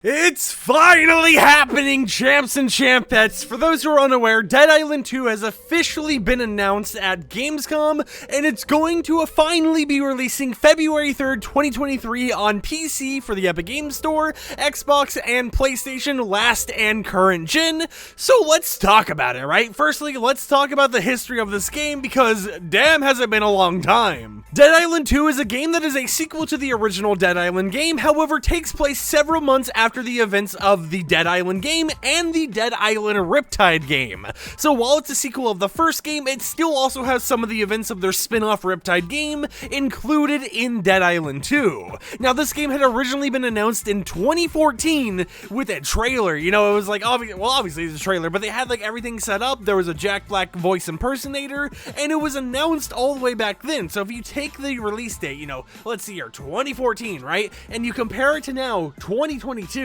It's finally happening, champs and champettes! For those who are unaware, Dead Island 2 has officially been announced at Gamescom, and it's going to finally be releasing February 3rd, 2023 on PC for the Epic Games Store, Xbox, and PlayStation last and current gen. So let's talk about it, right? Firstly, let's talk about the history of this game, because damn has it been a long time. Dead Island 2 is a game that is a sequel to the original Dead Island game, however takes place several months after the events of the Dead Island game and the Dead Island Riptide game. So while it's a sequel of the first game, it still also has some of the events of their spin-off Riptide game included in Dead Island 2. Now this game had originally been announced in 2014 with a trailer. You know, it was like, obviously it's a trailer, but they had like everything set up. There was a Jack Black voice impersonator, and it was announced all the way back then. So if you take the release date, you know, let's see here, 2014, right? And you compare it to now, 2022,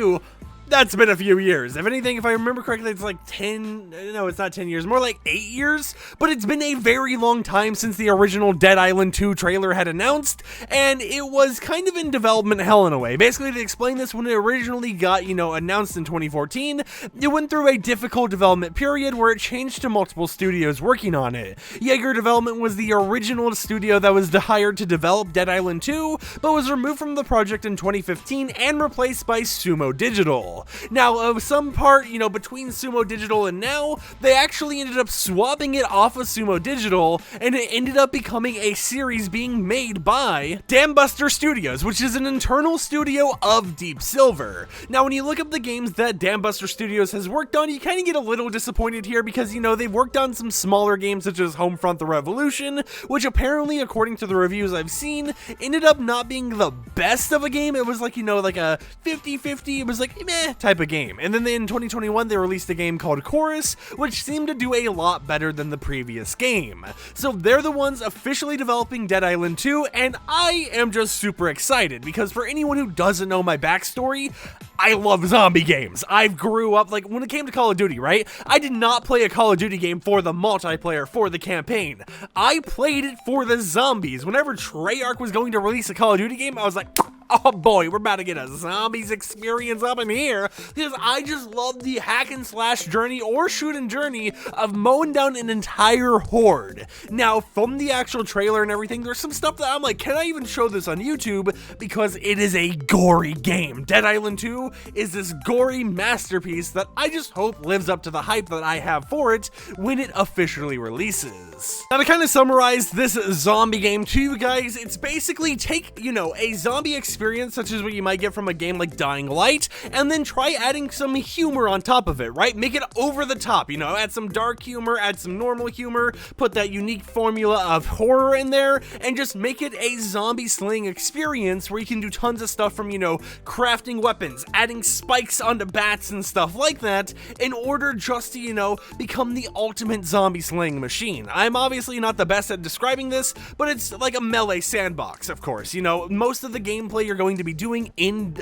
that's been a few years. If anything, if I remember correctly, it's like 10, no, it's not 10 years, more like 8 years, but it's been a very long time since the original Dead Island 2 trailer had announced, and it was kind of in development hell in a way. Basically, to explain this, when it originally got, you know, announced in 2014, it went through a difficult development period where it changed to multiple studios working on it. Jaeger Development was the original studio that was hired to develop Dead Island 2, but was removed from the project in 2015 and replaced by Sumo Digital. Now, some part, you know, between Sumo Digital and now, they actually ended up swapping it off of Sumo Digital, and it ended up becoming a series being made by Dambuster Studios, which is an internal studio of Deep Silver. Now, when you look up the games that Dambuster Studios has worked on, you kind of get a little disappointed here because, you know, they've worked on some smaller games such as Homefront the Revolution, which apparently, according to the reviews I've seen, ended up not being the best of a game. It was like, you know, like a 50-50, it was like, meh, type of game. And then in 2021 they released a game called Chorus, which seemed to do a lot better than the previous game. So they're the ones officially developing Dead Island 2, and I am just super excited because for anyone who doesn't know my backstory, I love zombie games. I grew up, like, when it came to Call of Duty, right? I did not play a Call of Duty game for the multiplayer, for the campaign. I played it for the zombies. Whenever Treyarch was going to release a Call of Duty game, I was like, oh boy, we're about to get a zombies experience up in here, because I just love the hack and slash journey or shoot and journey of mowing down an entire horde. Now, from the actual trailer and everything, there's some stuff that I'm like, can I even show this on YouTube? Because it is a gory game. Dead Island 2 is this gory masterpiece that I just hope lives up to the hype that I have for it when it officially releases. Now, to kind of summarize this zombie game to you guys, it's basically take, you know, a zombie experience such as what you might get from a game like Dying Light, and then try adding some humor on top of it, right? Make it over the top, you know, add some dark humor, add some normal humor, put that unique formula of horror in there, and just make it a zombie slaying experience where you can do tons of stuff from, you know, crafting weapons, adding spikes onto bats and stuff like that, in order just to, you know, become the ultimate zombie slaying machine. I'm obviously not the best at describing this, but it's like a melee sandbox, of course. You know, most of the gameplay you're going to be doing in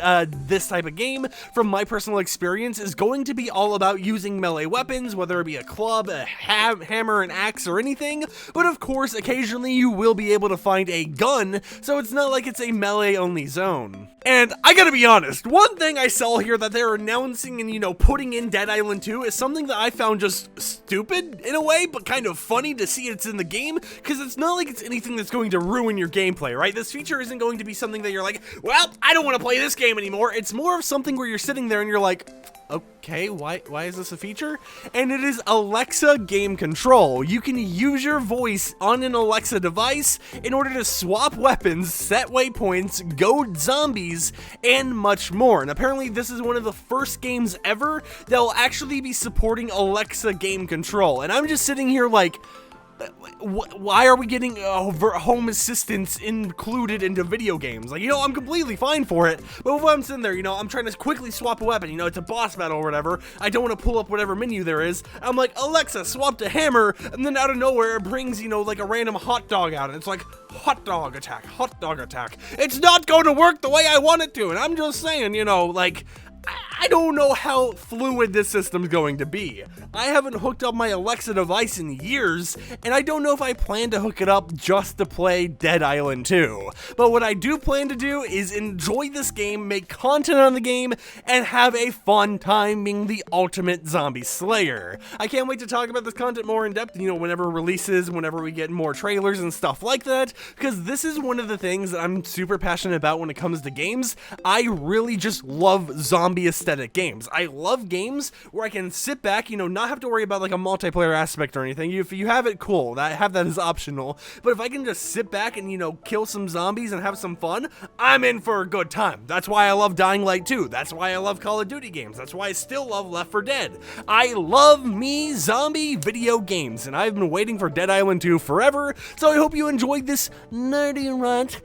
this type of game, from my personal experience, is going to be all about using melee weapons, whether it be a club, a hammer, an axe, or anything, but of course, occasionally you will be able to find a gun, so it's not like it's a melee-only zone. And I gotta be honest, one thing I saw here that they're announcing and, you know, putting in Dead Island 2 is something that I found just stupid in a way, but kind of funny to see it's in the game, because it's not like it's anything that's going to ruin your gameplay, right? This feature isn't going to be something that you're like, well, I don't want to play this game anymore. It's more of something where you're sitting there and you're like, okay, why is this a feature? And it is Alexa game control. You can use your voice on an Alexa device in order to swap weapons, set waypoints, goad zombies, and much more. And apparently this is one of the first games ever that will actually be supporting Alexa game control. And I'm just sitting here like, why are we getting home assistance included into video games? Like, you know, I'm completely fine for it, but if I'm sitting there, you know, I'm trying to quickly swap a weapon, you know, it's a boss battle or whatever, I don't want to pull up whatever menu there is, I'm like, Alexa, swap to hammer, and then out of nowhere, it brings, you know, like a random hot dog out, and it's like, hot dog attack, hot dog attack. It's not going to work the way I want it to, and I'm just saying, you know, like, I don't know how fluid this system's going to be. I haven't hooked up my Alexa device in years, and I don't know if I plan to hook it up just to play Dead Island 2. But what I do plan to do is enjoy this game, make content on the game, and have a fun time being the ultimate zombie slayer. I can't wait to talk about this content more in depth, whenever it releases, whenever we get more trailers and stuff like that, because this is one of the things that I'm super passionate about when it comes to games. I really just love zombie aesthetic games. I love games where I can sit back, not have to worry about like a multiplayer aspect or anything. If you have it, cool, have that as optional. But if I can just sit back and, kill some zombies and have some fun, I'm in for a good time. That's why I love Dying Light 2. That's why I love Call of Duty games. That's why I still love Left 4 Dead. I love me zombie video games, and I've been waiting for Dead Island 2 forever, so I hope you enjoyed this nerdy rant.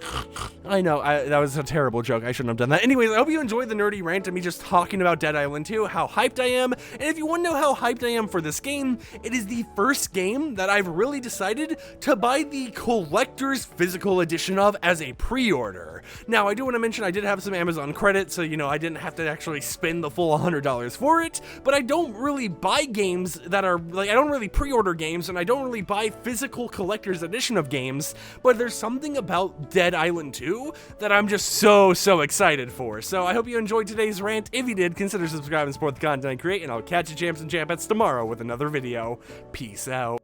I know, that was a terrible joke. I shouldn't have done that. Anyways, I hope you enjoyed the nerdy rant of me just talking about Dead Island 2, how hyped I am, and if you want to know how hyped I am for this game, it is the first game that I've really decided to buy the collector's physical edition of as a pre-order. Now, I do want to mention I did have some Amazon credit, so, I didn't have to actually spend the full $100 for it, but I don't really buy games that are, I don't really pre-order games, and I don't really buy physical collector's edition of games, but there's something about Dead Island 2 that I'm just so excited for. So I hope you enjoyed today's rant. If you did, consider subscribing and support the content I create, and I'll catch you champs and champettes tomorrow with another video. Peace out.